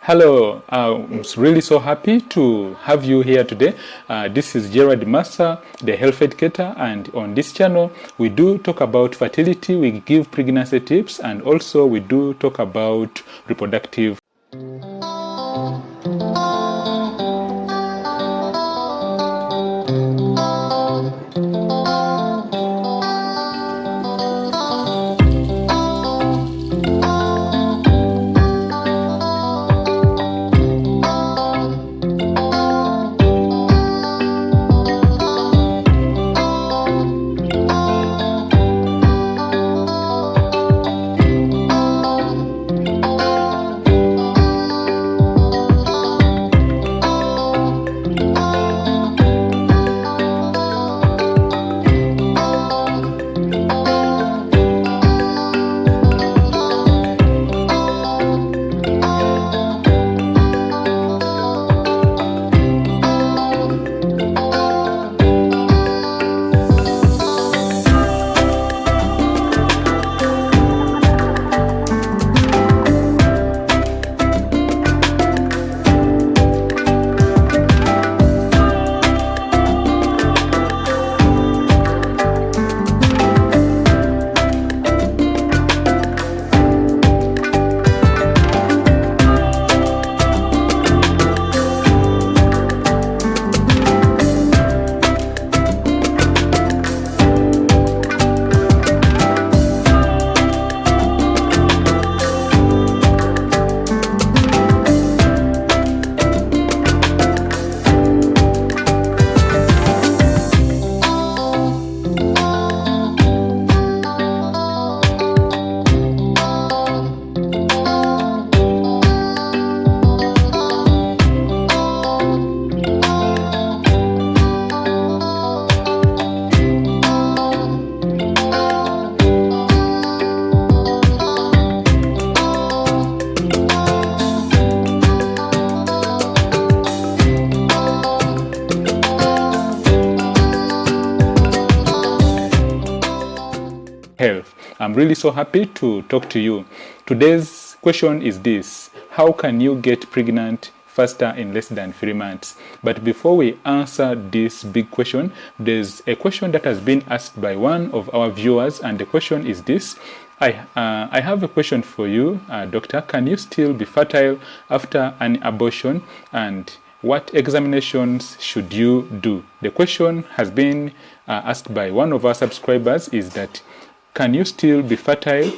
Hello, I'm really so happy to have you here today. This is Gerard Massa, the health educator, and on this channel we do talk about fertility, we give pregnancy tips, and also we do talk about reproductive. Health. I'm really so happy to talk to you. Today's question is this: how can you get pregnant faster in less than 3 months? But before we answer this big question, there's a question that has been asked by one of our viewers, and the question is this: I have a question for you, doctor. Can you still be fertile after an abortion, and what examinations should you do? The question has been asked by one of our subscribers is that, can you still be fertile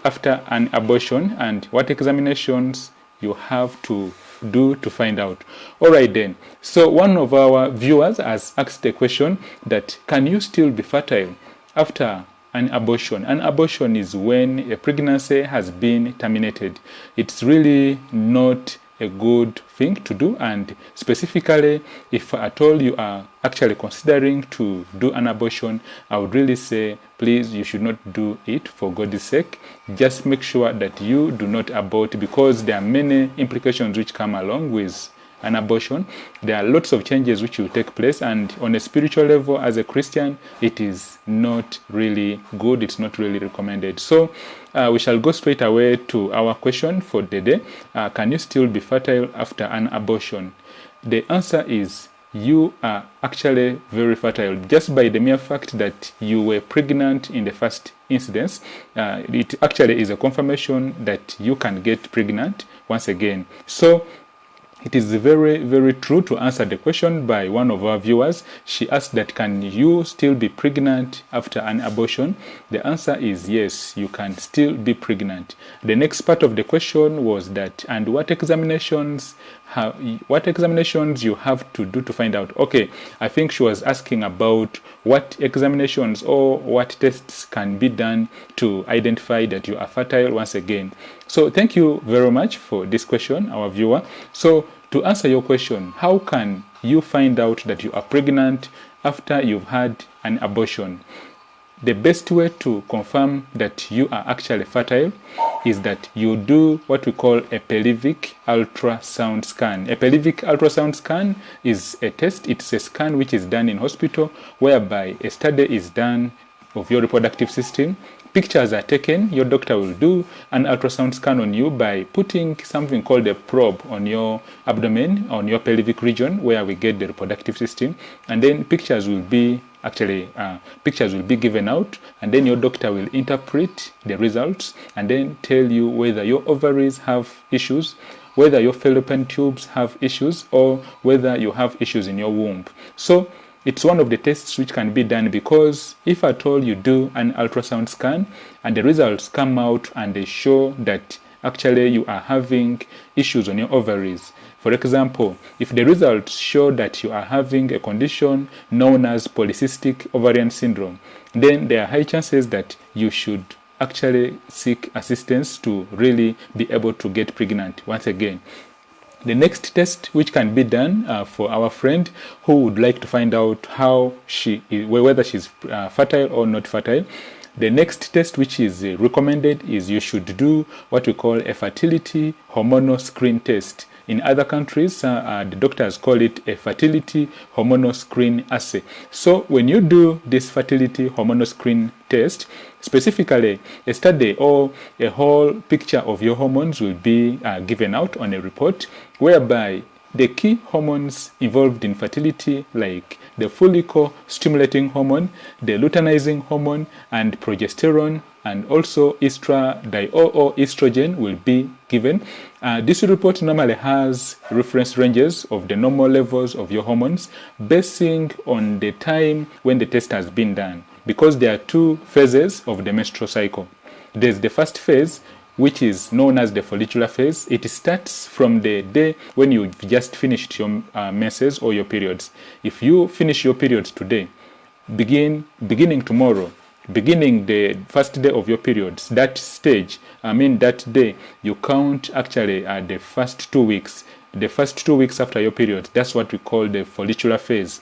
after an abortion, and what examinations you have to do to find out? All right then. So one of our viewers has asked the question that, can you still be fertile after an abortion? An abortion is when a pregnancy has been terminated. It's really not a good thing to do, and specifically if at all you are actually considering to do an abortion, I would really say, please, you should not do it, for God's sake. Just make sure that you do not abort, because there are many implications which come along with an abortion. There are lots of changes which will take place, and on a spiritual level, as a Christian, it is not really good, it's not really recommended. So we shall go straight away to our question for the day. Can you still be fertile after an abortion? The answer is, you are actually very fertile just by the mere fact that you were pregnant in the first incidence. It actually is a confirmation that you can get pregnant once again. So it is very, very true to answer the question by one of our viewers. She asked that, can you still be pregnant after an abortion? The answer is yes, you can still be pregnant. The next part of the question was that, and what examinations you have to do to find out? Okay, I think she was asking about what examinations or what tests can be done to identify that you are fertile once again. So thank you very much for this question, our viewer. So to answer your question, how can you find out that you are pregnant after you've had an abortion? The best way to confirm that you are actually fertile is that you do what we call a pelvic ultrasound scan. A pelvic ultrasound scan is a test. It's a scan which is done in hospital, whereby a study is done of your reproductive system, pictures are taken. Your doctor will do an ultrasound scan on you by putting something called a probe on your abdomen, on your pelvic region, where we get the reproductive system, and then pictures will be given out, and then your doctor will interpret the results and then tell you whether your ovaries have issues, whether your fallopian tubes have issues, or whether you have issues in your womb. So it's one of the tests which can be done, because if at all you do an ultrasound scan and the results come out and they show that actually you are having issues on your ovaries. For example, if the results show that you are having a condition known as polycystic ovarian syndrome, then there are high chances that you should actually seek assistance to really be able to get pregnant once again. The next test which can be done for our friend who would like to find out how whether she's fertile or not fertile, the next test which is recommended is you should do what we call a fertility hormonal screen test. In other countries, the doctors call it a fertility hormonal screen assay. So when you do this fertility hormonal screen test, specifically a study or a whole picture of your hormones will be given out on a report, whereby the key hormones involved in fertility, like the follicle stimulating hormone, the luteinizing hormone, and progesterone, and also estradiol or estrogen, will be given. This report normally has reference ranges of the normal levels of your hormones, basing on the time when the test has been done, because there are two phases of the menstrual cycle. There's the first phase, which is known as the follicular phase. It starts from the day when you just finished your menses or your periods. If you finish your periods today, beginning tomorrow, beginning the first day of your periods, that day, you count actually the first 2 weeks. The first 2 weeks after your periods, that's what we call the follicular phase.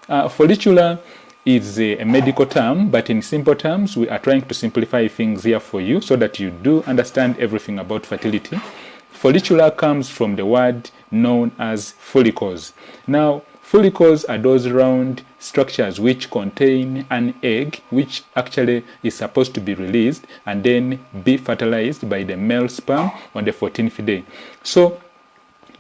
Follicular is a medical term, but in simple terms, we are trying to simplify things here for you so that you do understand everything about fertility. Follicular comes from the word known as follicles. Now, follicles are those round structures which contain an egg, which actually is supposed to be released and then be fertilized by the male sperm on the 14th day. So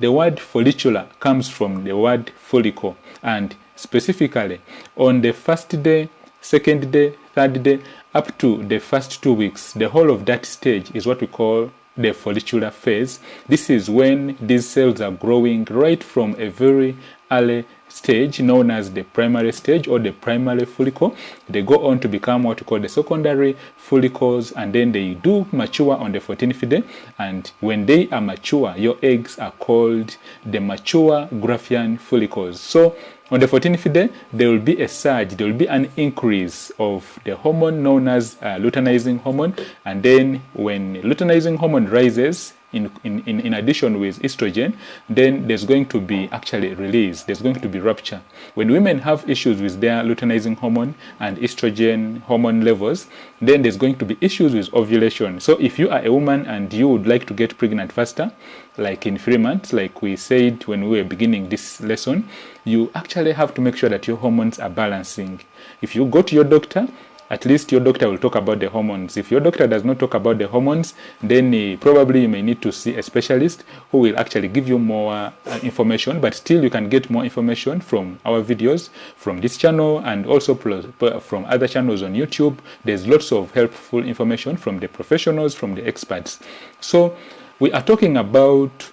the word follicular comes from the word follicle, and specifically on the first day, second day, third day, up to the first 2 weeks, the whole of that stage is what we call the follicular phase. This is when these cells are growing right from a very early stage known as the primary stage or the primary follicle. They go on to become what we call the secondary follicles, and then they do mature on the 14th day. And when they are mature, your eggs are called the mature Graafian follicles. So on the 14th day, there will be a surge, there will be an increase of the hormone known as luteinizing hormone. And then when luteinizing hormone rises, in addition with estrogen, then there's going to be actually release, there's going to be rupture. When women have issues with their luteinizing hormone and estrogen hormone levels, then there's going to be issues with ovulation. So if you are a woman and you would like to get pregnant faster, like in 3 months, like we said when we were beginning this lesson, you actually have to make sure that your hormones are balancing. If you go to your doctor, at least your doctor will talk about the hormones. If your doctor does not talk about the hormones, then probably you may need to see a specialist who will actually give you more information. But still, you can get more information from our videos, from this channel, and also from other channels on YouTube. There's lots of helpful information from the professionals, from the experts. So we are talking about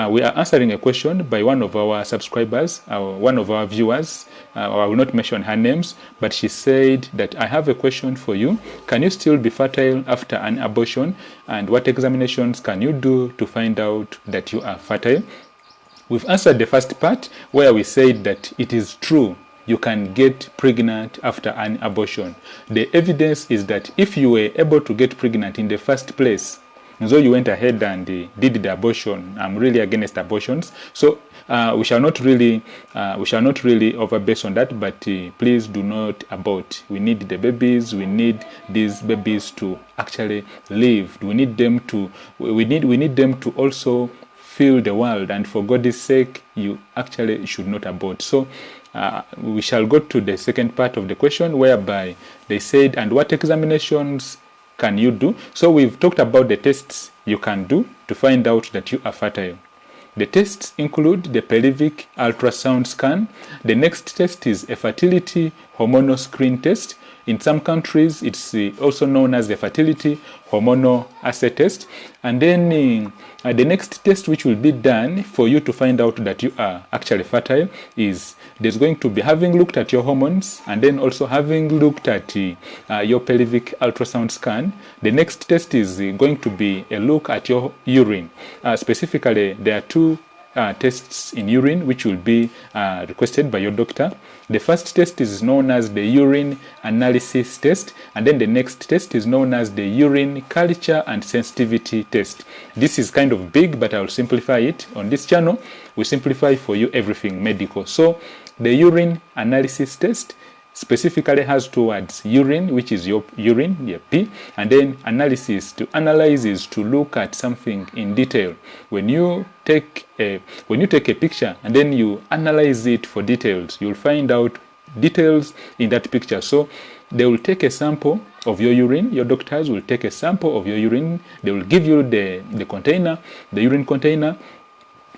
we are answering a question by one of our subscribers, one of our viewers. I will not mention her names, but she said that I have a question for you. Can you still be fertile after an abortion? And what examinations can you do to find out that you are fertile? We've answered the first part where we said that it is true you can get pregnant after an abortion. The evidence is that if you were able to get pregnant in the first place, so you went ahead and did the abortion. I'm really against abortions, so we shall not really overbase on that. But please do not abort. We need the babies. We need these babies to actually live. We need them to also feel the world. And for God's sake, you actually should not abort. So we shall go to the second part of the question, whereby they said, and what examinations can you do? So we've talked about the tests you can do to find out that you are fertile. The tests include the pelvic ultrasound scan. The next test is a fertility hormonal screen test. In some countries, it's also known as the fertility hormonal assay test. And then the next test which will be done for you to find out that you are actually fertile is there's going to be having looked at your hormones and then also having looked at your pelvic ultrasound scan. The next test is going to be a look at your urine. Specifically, there are two tests in urine which will be requested by your doctor. The first test is known as the urine analysis test, and then the next test is known as the urine culture and sensitivity test. This is kind of big, but I'll simplify it. On this channel, we simplify for you everything medical. So the urine analysis test specifically has two words: urine, which is your urine, your pee, and then analysis. To analyze is to look at something in detail. When you take a picture and then you analyze it for details, you'll find out details in that picture. So they will take a sample of your urine. Your doctors will take a sample of your urine. They will give you the container, the urine container.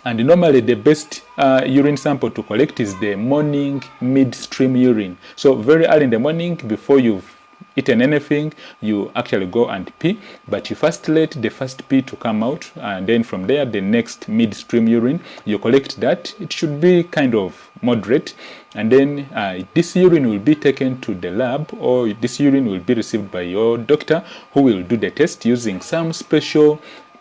And normally the best urine sample to collect is the morning midstream urine. So very early in the morning, before you've eaten anything, you actually go and pee, but you first let the first pee to come out, and then from there the next midstream urine, you collect that. It should be kind of moderate, and then this urine will be taken to the lab, or this urine will be received by your doctor, who will do the test using some special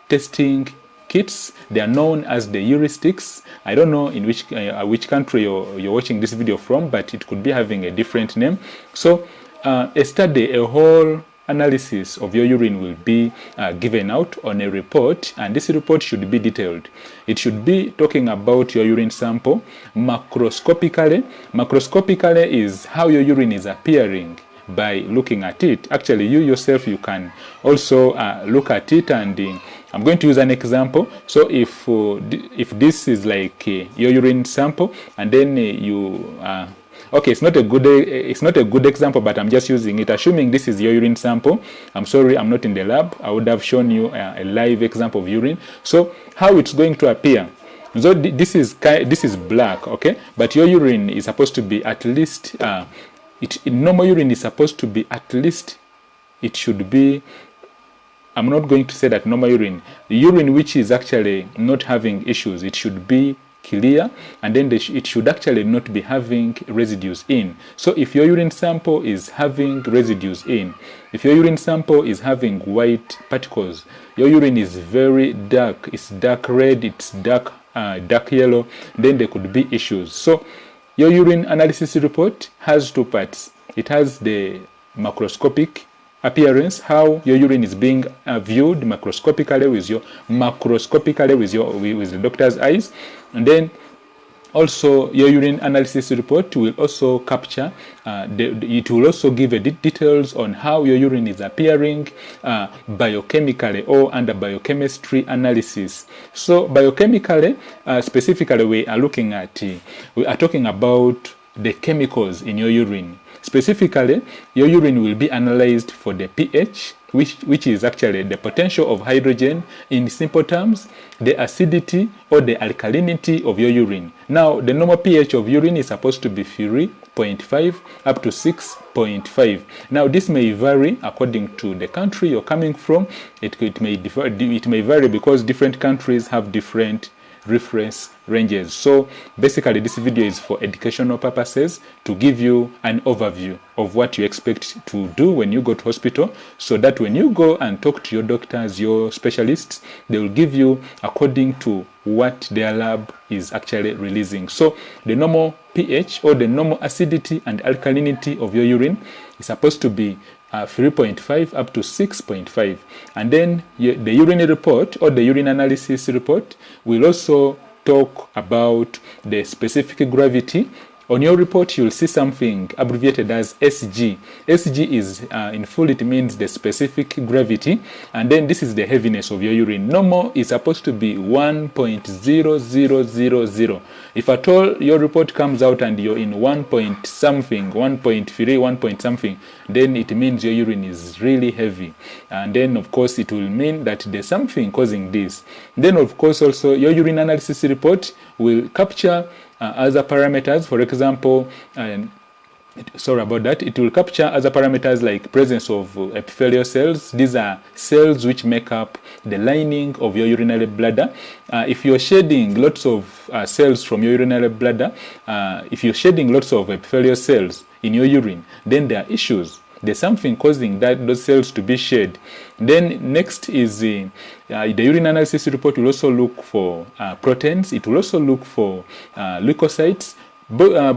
testing kits. They are known as the heuristics. I don't know in which country you're watching this video from, but it could be having a different name. So a whole analysis of your urine will be given out on a report, and this report should be detailed. It should be talking about your urine sample macroscopically. Macroscopically is how your urine is appearing by looking at it. Actually, you yourself, you can also look at it, and I'm going to use an example. So if this is like your urine sample, and then okay, it's not a good example, but I'm just using it. Assuming this is your urine sample, I'm sorry, I'm not in the lab. I would have shown you a live example of urine. So how it's going to appear. So this is black, okay, but your urine is supposed to be at least normal urine is supposed to be at least, it should be, I'm not going to say that normal urine, the urine which is actually not having issues, it should be clear, and then it should actually not be having residues in. So if your urine sample is having residues in, if your urine sample is having white particles, your urine is very dark, it's dark red, it's dark yellow, then there could be issues. So your urine analysis report has two parts. It has the macroscopic appearance, how your urine is being viewed macroscopically with the doctor's eyes, and then also your urine analysis report will also capture it will also give details on how your urine is appearing biochemically or under biochemistry analysis. So biochemically, specifically we are talking about the chemicals in your urine. Specifically, your urine will be analyzed for the pH, which is actually the potential of hydrogen. In simple terms, the acidity or the alkalinity of your urine. Now, the normal pH of urine is supposed to be 3.5 up to 6.5. Now, this may vary according to the country you're coming from. It may vary because different countries have different reference ranges. So basically this video is for educational purposes, to give you an overview of what you expect to do when you go to hospital, so that when you go and talk to your doctors, your specialists, they will give you according to what their lab is actually releasing. So the normal pH or the normal acidity and alkalinity of your urine is supposed to be 3.5 up to 6.5, and then the urine report or the urine analysis report will also talk about the specific gravity On your report, you'll see something abbreviated as SG. SG is, in full, it means the specific gravity, and then this is the heaviness of your urine. Normal is supposed to be 1.0000. If at all your report comes out and you're in 1 point something, 1.3, 1 point something, then it means your urine is really heavy. And then, of course, it will mean that there's something causing this. Then, of course, also your urine analysis report will capture other parameters. For example, sorry about that, it will capture other parameters like presence of epithelial cells. These are cells which make up the lining of your urinary bladder. If you're shedding lots of cells from your urinary bladder, if you're shedding lots of epithelial cells in your urine, then there are issues. There's something causing those cells to be shed. Then next is the urine analysis report will also look for proteins. It will also look for leukocytes.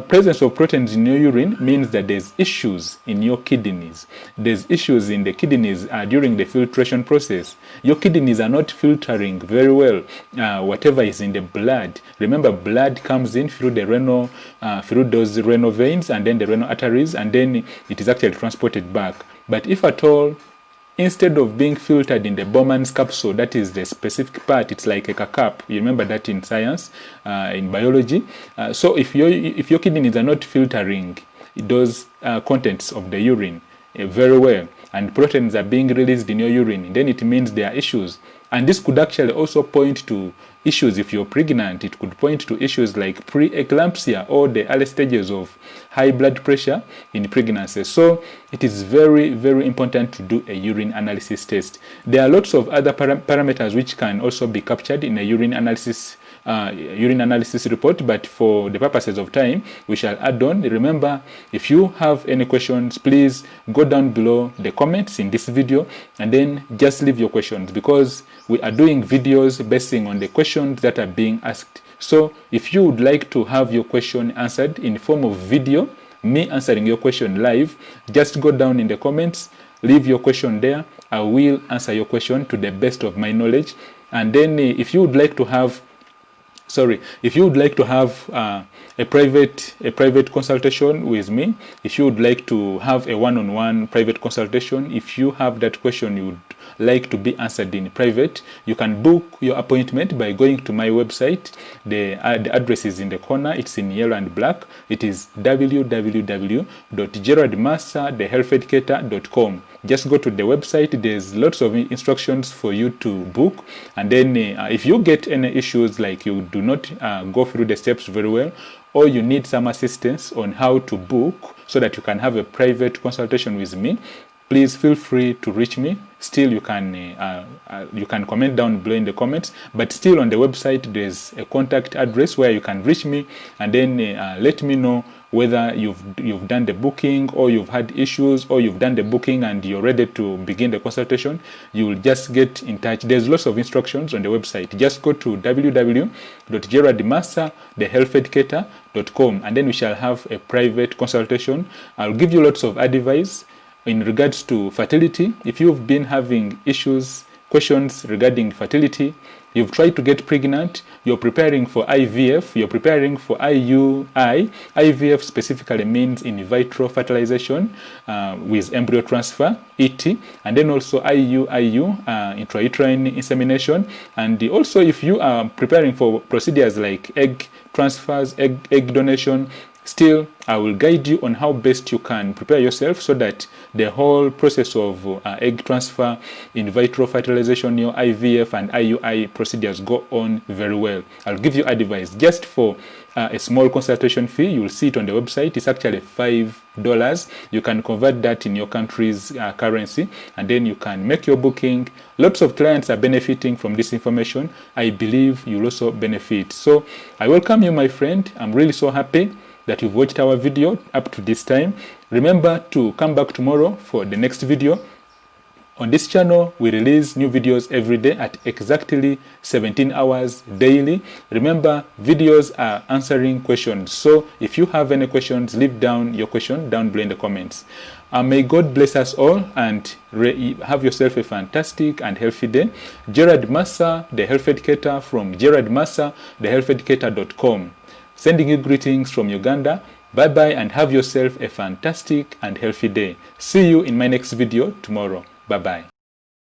Presence of proteins in your urine means that there's issues in your kidneys. There's issues in the kidneys during the filtration process. Your kidneys are not filtering very well whatever is in the blood. Remember, blood comes in through the renal, through those renal veins and then the renal arteries, and then it is actually transported back. But if at all, instead of being filtered in the Bowman's capsule, that is the specific part, it's like a cap. You remember that in science, in biology. So if your kidneys are not filtering those contents of the urine very well, and proteins are being released in your urine, then it means there are issues. And this could actually also point to issues if you're pregnant. It could point to issues like preeclampsia or the early stages of high blood pressure in pregnancy. So it is very, very important to do a urine analysis test. There are lots of other parameters which can also be captured in a urine analysis report, but for the purposes of time, we shall add on. Remember, if you have any questions, please go down below the comments in this video and then just leave your questions, because we are doing videos basing on the questions that are being asked. So if you would like to have your question answered in form of video, me answering your question live, just go down in the comments, leave your question there. I will answer your question to the best of my knowledge. And then if you would like to have a private consultation with me, if you would like to have a one-on-one private consultation, if you have that question you would like to be answered in private, you can book your appointment by going to my website. The address is in the corner. It's in yellow and black. It is www.gerardmassa.thehealtheducator.com. Just go to the website. There's lots of instructions for you to book. And then if you get any issues, like you do not go through the steps very well, or you need some assistance on how to book so that you can have a private consultation with me, please feel free to reach me. Still, you can comment down below in the comments, but still on the website there's a contact address where you can reach me, and then let me know whether you've done the booking, or you've had issues, or you've done the booking and you're ready to begin the consultation. You will just get in touch. There's lots of instructions on the website. Just go to www.gerardmassa.thehealtheducator.com, and then we shall have a private consultation. I'll give you lots of advice in regards to fertility. If you've been having questions regarding fertility, you've tried to get pregnant, you're preparing for IVF, you're preparing for IUI. IVF specifically means in vitro fertilization with embryo transfer, ET, and then also IUIU, intrauterine insemination. And also if you are preparing for procedures like egg transfers, egg donation, still, I will guide you on how best you can prepare yourself so that the whole process of egg transfer, in vitro fertilization, your IVF and IUI procedures go on very well. I'll give you advice just for a small consultation fee. You will see it on the website. It's actually $5. You can convert that in your country's currency, and then you can make your booking. Lots of clients are benefiting from this information. I believe you'll also benefit. So I welcome you, my friend. I'm really so happy that you've watched our video up to this time. Remember to come back tomorrow for the next video. On this channel, we release new videos every day at exactly 17 hours daily. Remember, videos are answering questions. So if you have any questions, leave down your question down below in the comments. May God bless us all, and have yourself a fantastic and healthy day. Gerard Massa, the Health Educator, from gerardmassa, thehealtheducator.com. Sending you greetings from Uganda. Bye bye and have yourself a fantastic and healthy day. See you in my next video tomorrow. Bye bye.